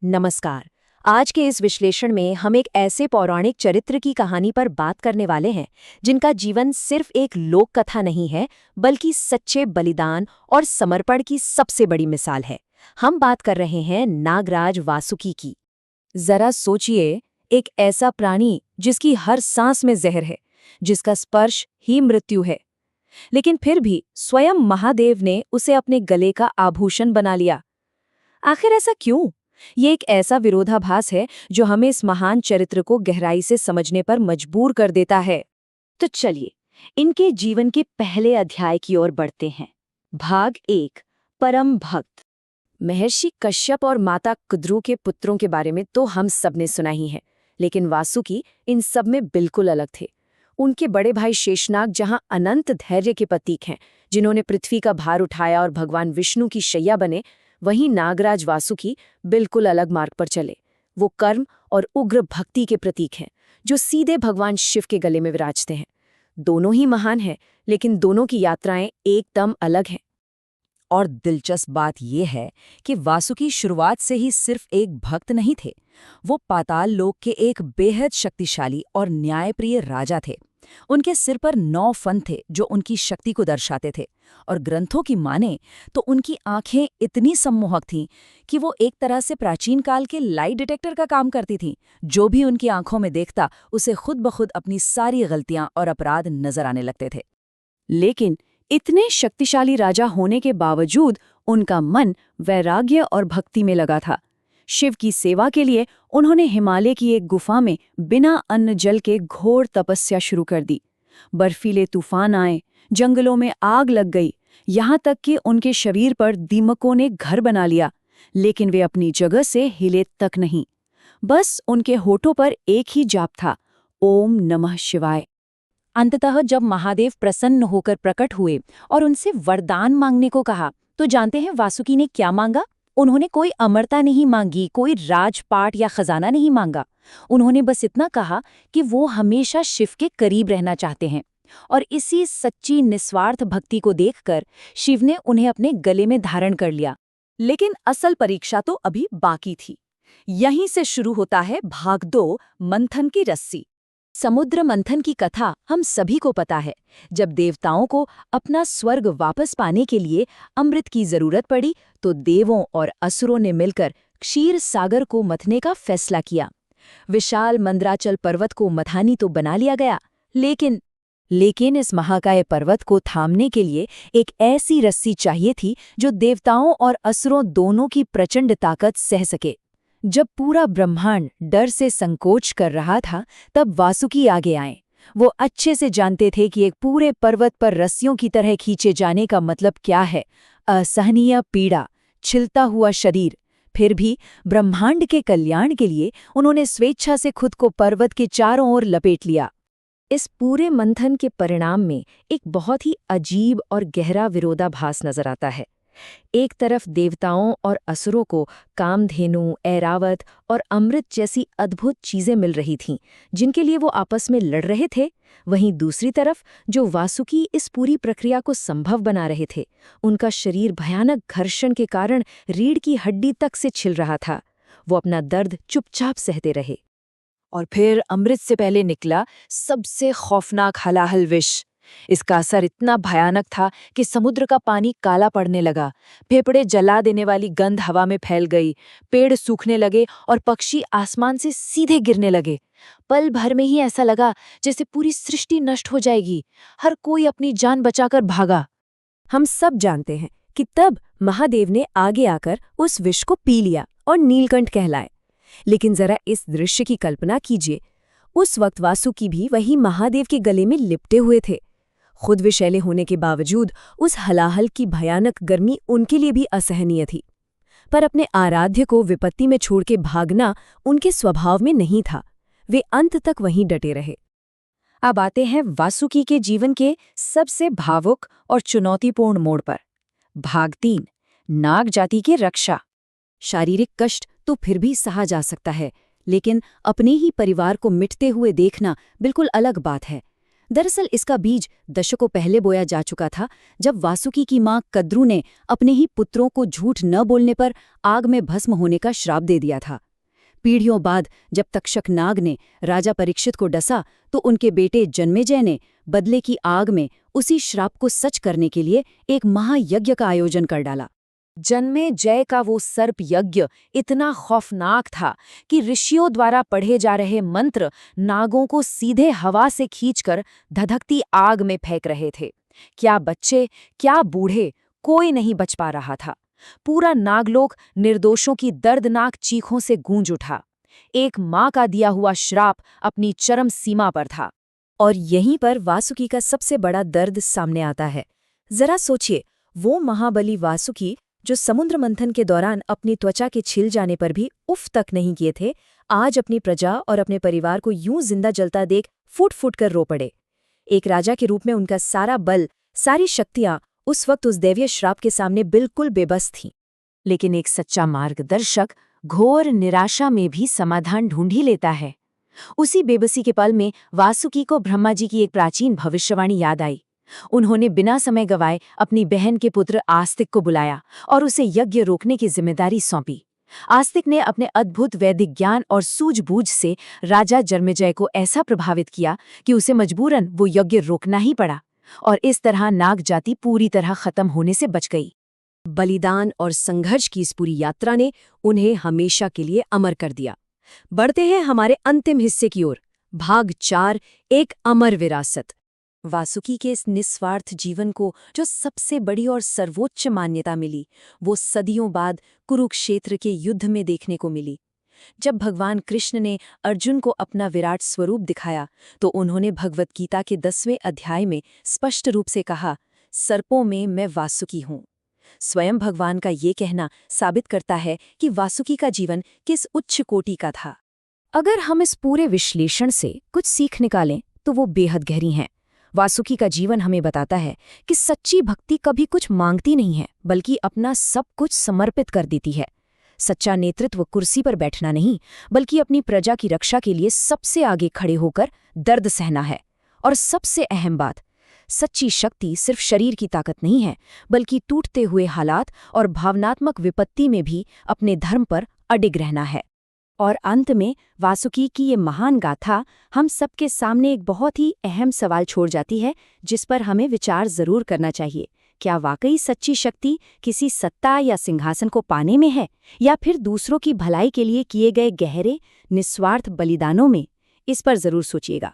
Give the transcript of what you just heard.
नमस्कार। आज के इस विश्लेषण में हम एक ऐसे पौराणिक चरित्र की कहानी पर बात करने वाले हैं जिनका जीवन सिर्फ एक लोक कथा नहीं है बल्कि सच्चे बलिदान और समर्पण की सबसे बड़ी मिसाल है। हम बात कर रहे हैं नागराज वासुकी की। जरा सोचिए, एक ऐसा प्राणी जिसकी हर सांस में जहर है, जिसका स्पर्श ही मृत्यु है, लेकिन फिर भी स्वयं महादेव ने उसे अपने गले का आभूषण बना लिया। आखिर ऐसा क्यों? ये एक ऐसा विरोधाभास है जो हमें इस महान चरित्र को गहराई से समझने पर मजबूर कर देता है। तो चलिए, इनके जीवन के पहले अध्याय की ओर बढ़ते हैं। भाग 1, परम भक्त। महर्षि कश्यप और माता कुद्रू के पुत्रों के बारे में तो हम सबने सुना ही है, लेकिन वासुकी इन सब में बिल्कुल अलग थे। उनके बड़े भाई शेषनाग जहां अनंत धैर्य के प्रतीक हैं, जिन्होंने पृथ्वी का भार उठाया और भगवान विष्णु की शैया बने, वहीं नागराज वासुकी बिल्कुल अलग मार्ग पर चले। वो कर्म और उग्र भक्ति के प्रतीक हैं, जो सीधे भगवान शिव के गले में विराजते हैं। दोनों ही महान हैं, लेकिन दोनों की यात्राएं एकदम अलग हैं। और दिलचस्प बात यह है कि वासुकी शुरुआत से ही सिर्फ एक भक्त नहीं थे, वो पाताल लोक के एक बेहद शक्तिशाली और न्यायप्रिय राजा थे। उनके सिर पर 9 फन थे जो उनकी शक्ति को दर्शाते थे, और ग्रंथों की माने तो उनकी आंखें इतनी सम्मोहक थीं कि वो एक तरह से प्राचीन काल के लाई डिटेक्टर का काम करती थीं। जो भी उनकी आंखों में देखता, उसे खुद ब खुद अपनी सारी गलतियां और अपराध नजर आने लगते थे। लेकिन इतने शक्तिशाली राजा होने के बावजूद उनका मन वैराग्य और भक्ति में लगा था। शिव की सेवा के लिए उन्होंने हिमालय की एक गुफा में बिना अन्न जल के घोर तपस्या शुरू कर दी। बर्फीले तूफान आए, जंगलों में आग लग गई, यहाँ तक कि उनके शरीर पर दीमकों ने घर बना लिया, लेकिन वे अपनी जगह से हिले तक नहीं। बस उनके होठों पर एक ही जाप था, ओम नमः शिवाय। अंततः जब महादेव प्रसन्न होकर प्रकट हुए और उनसे वरदान मांगने को कहा, तो जानते हैं वासुकी ने क्या मांगा? उन्होंने कोई अमरता नहीं मांगी, कोई राजपाट या खजाना नहीं मांगा। उन्होंने बस इतना कहा कि वो हमेशा शिव के करीब रहना चाहते हैं। और इसी सच्ची निस्वार्थ भक्ति को देखकर शिव ने उन्हें अपने गले में धारण कर लिया। लेकिन असल परीक्षा तो अभी बाकी थी। यहीं से शुरू होता है भाग 2, मंथन की रस्सी। समुद्र मंथन की कथा हम सभी को पता है। जब देवताओं को अपना स्वर्ग वापस पाने के लिए अमृत की जरूरत पड़ी, तो देवों और असुरों ने मिलकर क्षीर सागर को मथने का फैसला किया। विशाल मंदराचल पर्वत को मथानी तो बना लिया गया, लेकिन इस महाकाय पर्वत को थामने के लिए एक ऐसी रस्सी चाहिए थी जो देवताओं और असुरों दोनों की प्रचंड ताकत सह सके। जब पूरा ब्रह्मांड डर से संकोच कर रहा था, तब वासुकी आगे आए। वो अच्छे से जानते थे कि एक पूरे पर्वत पर रस्सियों की तरह खींचे जाने का मतलब क्या है, असहनीय पीड़ा, छिलता हुआ शरीर। फिर भी ब्रह्मांड के कल्याण के लिए उन्होंने स्वेच्छा से खुद को पर्वत के चारों ओर लपेट लिया। इस पूरे मंथन के परिणाम में एक बहुत ही अजीब और गहरा विरोधाभास नजर आता है। एक तरफ देवताओं और असुरों को कामधेनु, ऐरावत और अमृत जैसी अद्भुत चीजें मिल रही थीं, जिनके लिए वो आपस में लड़ रहे थे। वहीं दूसरी तरफ जो वासुकी इस पूरी प्रक्रिया को संभव बना रहे थे, उनका शरीर भयानक घर्षण के कारण रीढ़ की हड्डी तक से छिल रहा था। वो अपना दर्द चुपचाप सहते रहे। और फिर अमृत से पहले निकला सबसे खौफनाक हलाहल विष। इसका असर इतना भयानक था कि समुद्र का पानी काला पड़ने लगा, फेफड़े जला देने वाली गंध हवा में फैल गई, पेड़ सूखने लगे और पक्षी आसमान से सीधे गिरने लगे। पल भर में ही ऐसा लगा जैसे पूरी सृष्टि नष्ट हो जाएगी। हर कोई अपनी जान बचाकर भागा। हम सब जानते हैं कि तब महादेव ने आगे आकर उस विष को पी लिया और नीलकंठ कहलाए। लेकिन जरा इस दृश्य की कल्पना कीजिए। उस वक्त वासुकी भी वही महादेव के गले में लिपटे हुए थे। खुद विषैले होने के बावजूद उस हलाहल की भयानक गर्मी उनके लिए भी असहनीय थी। पर अपने आराध्य को विपत्ति में छोड़ के भागना उनके स्वभाव में नहीं था। वे अंत तक वहीं डटे रहे। अब आते हैं वासुकी के जीवन के सबसे भावुक और चुनौतीपूर्ण मोड़ पर। भाग 3, नाग जाति की रक्षा। शारीरिक कष्ट तो फिर भी सहा जा सकता है, लेकिन अपने ही परिवार को मिटते हुए देखना बिल्कुल अलग बात है। दरअसल इसका बीज दशकों पहले बोया जा चुका था, जब वासुकी की मां कद्रू ने अपने ही पुत्रों को झूठ न बोलने पर आग में भस्म होने का श्राप दे दिया था। पीढ़ियों बाद जब तक्षक नाग ने राजा परीक्षित को डसा, तो उनके बेटे जन्मेजय ने बदले की आग में उसी श्राप को सच करने के लिए एक महायज्ञ का आयोजन कर डाला। जन्मेजय का वो सर्प यज्ञ इतना खौफनाक था कि ऋषियों द्वारा पढ़े जा रहे मंत्र नागों को सीधे हवा से खींचकर धधकती आग में फेंक रहे थे। क्या बच्चे, क्या बूढ़े, कोई नहीं बच पा रहा था। पूरा नागलोक निर्दोषों की दर्दनाक चीखों से गूंज उठा। एक माँ का दिया हुआ श्राप अपनी चरम सीमा पर था। और यहीं पर वासुकी का सबसे बड़ा दर्द सामने आता है। जरा सोचिए, वो महाबली वासुकी जो समुद्र मंथन के दौरान अपनी त्वचा के छिल जाने पर भी उफ तक नहीं किए थे, आज अपनी प्रजा और अपने परिवार को यूं जिंदा जलता देख फूट फूट कर रो पड़े। एक राजा के रूप में उनका सारा बल, सारी शक्तियां उस वक्त उस दैवीय श्राप के सामने बिल्कुल बेबस थीं। लेकिन एक सच्चा मार्गदर्शक घोर निराशा में भी समाधान ढूंढ ही लेता है। उसी बेबसी के पल में वासुकी को ब्रह्मा जी की एक प्राचीन भविष्यवाणी याद आई। उन्होंने बिना समय गवाए अपनी बहन के पुत्र आस्तिक को बुलाया और उसे यज्ञ रोकने की जिम्मेदारी सौंपी। आस्तिक ने अपने अद्भुत वैदिक ज्ञान और सूझबूझ से राजा जन्मेजय को ऐसा प्रभावित किया कि उसे मजबूरन वो यज्ञ रोकना ही पड़ा, और इस तरह नाग जाति पूरी तरह खत्म होने से बच गई। बलिदान और संघर्ष की इस पूरी यात्रा ने उन्हें हमेशा के लिए अमर कर दिया। बढ़ते हैं हमारे अंतिम हिस्से की ओर। भाग 4, एक अमर विरासत। वासुकी के इस निस्वार्थ जीवन को जो सबसे बड़ी और सर्वोच्च मान्यता मिली, वो सदियों बाद कुरुक्षेत्र के युद्ध में देखने को मिली। जब भगवान कृष्ण ने अर्जुन को अपना विराट स्वरूप दिखाया, तो उन्होंने भगवत गीता के 10वें अध्याय में स्पष्ट रूप से कहा, सर्पों में मैं वासुकी हूँ। स्वयं भगवान का ये कहना साबित करता है कि वासुकी का जीवन किस उच्च कोटि का था। अगर हम इस पूरे विश्लेषण से कुछ सीख निकालें तो वो बेहद गहरी हैं। वासुकी का जीवन हमें बताता है कि सच्ची भक्ति कभी कुछ मांगती नहीं है, बल्कि अपना सब कुछ समर्पित कर देती है। सच्चा नेतृत्व कुर्सी पर बैठना नहीं, बल्कि अपनी प्रजा की रक्षा के लिए सबसे आगे खड़े होकर दर्द सहना है। और सबसे अहम बात, सच्ची शक्ति सिर्फ शरीर की ताकत नहीं है, बल्कि टूटते हुए हालात और भावनात्मक विपत्ति में भी अपने धर्म पर अडिग रहना है। और अंत में वासुकी की ये महान गाथा हम सबके सामने एक बहुत ही अहम सवाल छोड़ जाती है, जिस पर हमें विचार जरूर करना चाहिए। क्या वाकई सच्ची शक्ति किसी सत्ता या सिंहासन को पाने में है, या फिर दूसरों की भलाई के लिए किए गए गहरे निस्वार्थ बलिदानों में? इस पर जरूर सोचिएगा।